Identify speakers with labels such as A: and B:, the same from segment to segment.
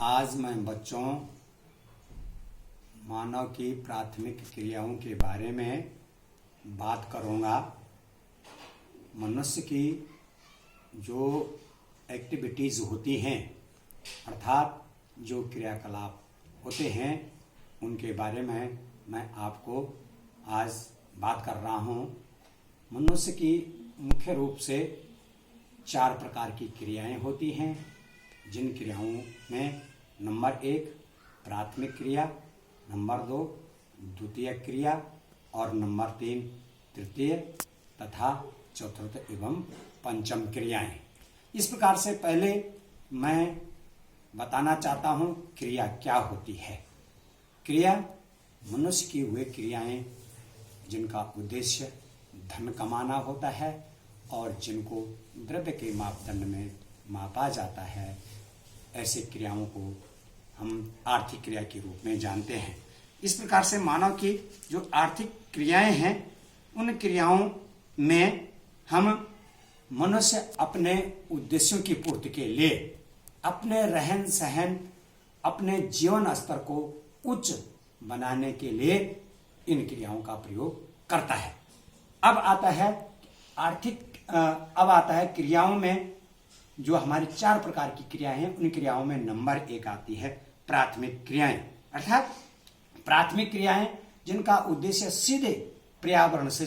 A: आज मैं बच्चों मानव की प्राथमिक क्रियाओं के बारे में बात करूंगा। मनुष्य की जो एक्टिविटीज़ होती हैं अर्थात जो क्रियाकलाप होते हैं उनके बारे में मैं आपको आज बात कर रहा हूं। मनुष्य की मुख्य रूप से 4 प्रकार की क्रियाएं होती हैं, जिन क्रियाओं में नंबर 1 प्राथमिक क्रिया, नंबर 2 द्वितीय क्रिया और नंबर 3 तृतीय तथा चतुर्थ एवं पंचम क्रियाएं। इस प्रकार से पहले मैं बताना चाहता हूं क्रिया क्या होती है। क्रिया मनुष्य की वे क्रियाएं जिनका उद्देश्य धन कमाना होता है और जिनको द्रव्य के मापदंड में मापा जाता है, ऐसे क्रियाओं को हम आर्थिक क्रिया के रूप में जानते हैं। इस प्रकार से मानव की जो आर्थिक क्रियाएं हैं उन क्रियाओं में हम मनुष्य अपने उद्देश्यों की पूर्ति के लिए अपने रहन सहन, अपने जीवन स्तर को उच्च बनाने के लिए इन क्रियाओं का प्रयोग करता है। अब आता है क्रियाओं में जो हमारी 4 प्रकार की क्रियाएं हैं, उन क्रियाओं में नंबर 1 आती है प्राथमिक क्रियाएं। अर्थात प्राथमिक क्रियाएं जिनका उद्देश्य सीधे पर्यावरण से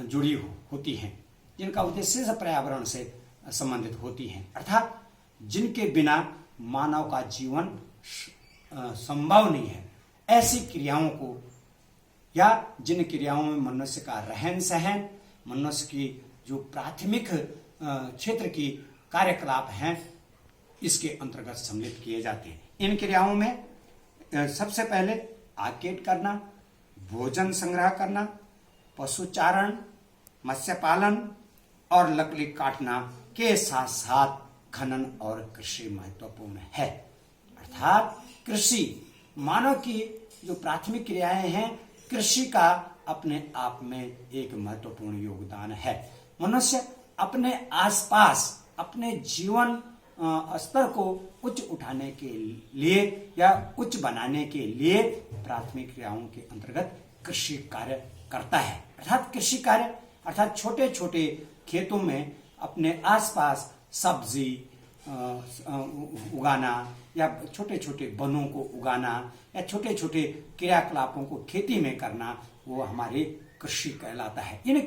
A: जुड़ी होती हैं, जिनका उद्देश्य से पर्यावरण से संबंधित होती हैं, अर्थात जिनके बिना मानव का जीवन संभव नहीं है, ऐसी क्रियाओं को या जिन क्रियाओं में मनुष्य का रहन सहन, मनुष्य की जो प्राथमिक क्षेत्र की कार्यकलाप हैं, इसके अंतर्गत सम्मिलित किए जाते हैं। इन क्रियाओं में सबसे पहले आकेट करना, भोजन संग्रह करना, पशुचारण, मत्स्य पालन और लकड़ी काटना के साथ साथ खनन और कृषि महत्वपूर्ण है। अर्थात कृषि मानव की जो प्राथमिक क्रियाएं हैं, कृषि का अपने आप में एक महत्वपूर्ण योगदान है। मनुष्य अपने आसपास अपने जीवन स्तर को उच्च उठाने के लिए या उच्च बनाने के लिए प्राथमिक क्रियाओं के अंतर्गत कृषि कार्य करता है। अर्थात कृषि कार्य अर्थात छोटे छोटे खेतों में अपने आसपास सब्जी उगाना या छोटे छोटे वनों को उगाना या छोटे छोटे क्रियाकलापों को खेती में करना, वो हमारी कृषि कहलाता है। इन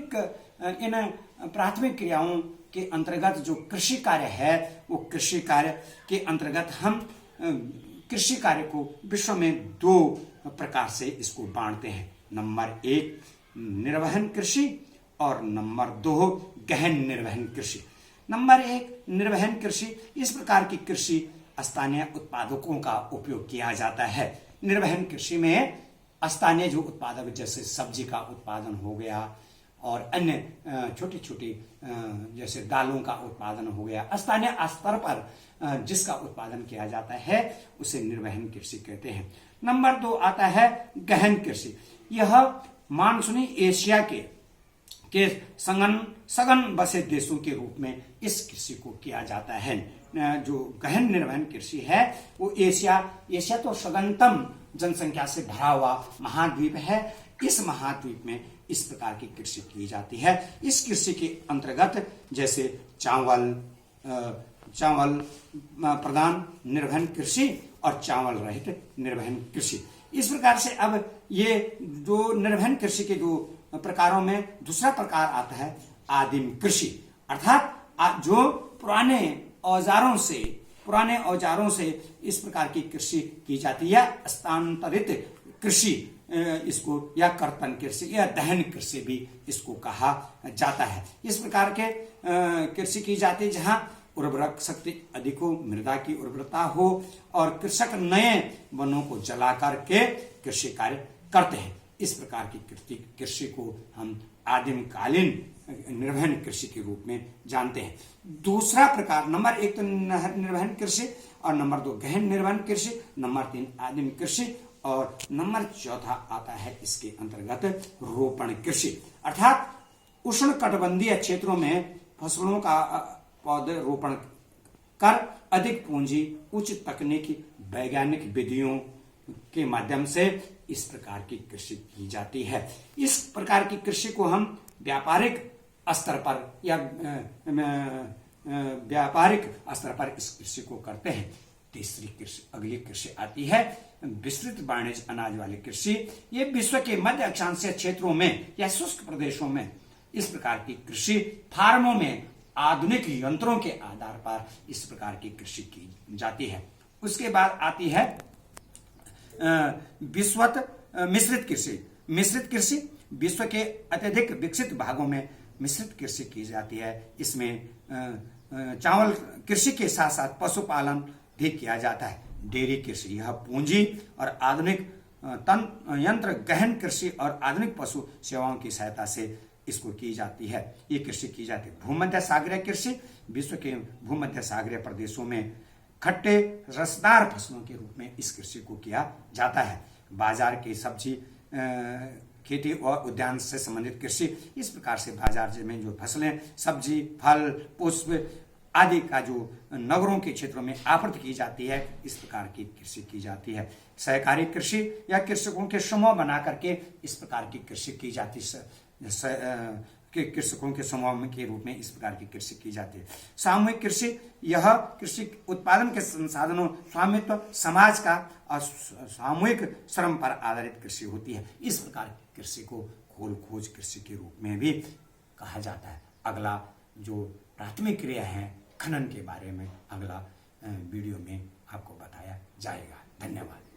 A: प्राथमिक क्रियाओं के अंतर्गत जो कृषि कार्य है, वो कृषि कार्य के अंतर्गत हम कृषि कार्य को विश्व में 2 प्रकार से इसको बांटते हैं। नंबर 1 निर्वहन कृषि और नंबर 2 गहन निर्वहन कृषि। नंबर 1 निर्वहन कृषि, इस प्रकार की कृषि स्थानीय उत्पादकों का उपयोग किया जाता है। निर्वहन कृषि में स्थानीय जो उत्पादक जैसे सब्जी का उत्पादन हो गया और अन्य छोटी छोटी जैसे दालों का उत्पादन हो गया, स्थानीय स्तर पर जिसका उत्पादन किया जाता है उसे निर्वहन कृषि कहते हैं। नंबर 2 आता है गहन कृषि। यह मानसूनी एशिया के सघन बसे देशों के रूप में इस कृषि को किया जाता है। जो गहन निर्वहन कृषि है वो एशिया तो सघनतम जनसंख्या से भरा हुआ महाद्वीप है। इस महाद्वीप में इस प्रकार की कृषि की जाती है। इस कृषि के अंतर्गत जैसे चावल प्रधान निर्वहन कृषि और चावल रहित निर्वहन कृषि। इस प्रकार से अब ये जो निर्वहन कृषि के जो प्रकारों में दूसरा प्रकार आता है आदिम कृषि। अर्थात जो पुराने औजारों से इस प्रकार की कृषि की जाती है, स्थानांतरित कृषि इसको या कर्तन कृषि या दहन कृषि भी इसको कहा जाता है। इस प्रकार के कृषि की जाती है जहां उर्वरक शक्ति अधिक हो, मृदा की उर्वरता हो और कृषक नए वनों को जला करके कृषि कार्य करते हैं। इस प्रकार की कृषि को हम आदिम कालीन निर्वहन कृषि के रूप में जानते हैं। दूसरा प्रकार नंबर 1 तो निर्वहन कृषि और नंबर 2 गहन निर्वहन कृषि, नंबर 3 आदिम कृषि और नंबर 4 आता है इसके अंतर्गत रोपण कृषि। अर्थात उष्ण कटिबंधीय क्षेत्रों में फसलों का पौधे रोपण कर अधिक पूंजी उच्च तकनीकी वैज्ञानिक विधियों के माध्यम से इस प्रकार की कृषि की जाती है। इस प्रकार की कृषि को हम व्यापारिक स्तर पर या व्यापारिक स्तर पर इस कृषि को करते हैं। तीसरी कृषि, अगली कृषि आती है विस्तृत वाणिज्य अनाज वाली कृषि। ये विश्व के मध्य अक्षांशीय क्षेत्रों में या शुष्क प्रदेशों में इस प्रकार की कृषि फार्मों में आधुनिक यंत्रों के आधार पर इस प्रकार की कृषि की जाती है। उसके बाद आती है मिश्रित कृषि। मिश्रित कृषि विश्व के अत्यधिक विकसित भागों में मिश्रित कृषि की जाती है। इसमें चावल कृषि के साथ साथ पशुपालन भी किया जाता है। डेयरी कृषि, यह पूंजी और आधुनिक यंत्र गहन कृषि और आधुनिक पशु सेवाओं की सहायता से इसको की जाती है। ये कृषि की जाती है। भूमध्य सागरीय कृषि, विश्व के भूमध्य सागरीय प्रदेशों में खट्टे रसदार फसलों के रूप में इस कृषि को किया जाता है। बाजार की सब्जी खेती और उद्यान से संबंधित कृषि, इस प्रकार से बाजार में जो फसलें, सब्जी, फल, पुष्प आदि का जो नगरों के क्षेत्रों में आपूर्ति की जाती है, इस प्रकार की कृषि की जाती है। सहकारी कृषि या कृषकों के समूह बना करके इस प्रकार की कृषि की जाती है। कृषकों के समूह के रूप में इस प्रकार की कृषि की जाती है। सामूहिक कृषि, यह कृषि उत्पादन के संसाधनों, स्वामित्व, समाज का और सामूहिक श्रम पर आधारित कृषि होती है। इस प्रकार की कृषि को खोल खोज कृषि के रूप में भी कहा जाता है। अगला जो प्राथमिक क्रिया है खनन के बारे में अगला वीडियो में आपको बताया जाएगा। धन्यवाद।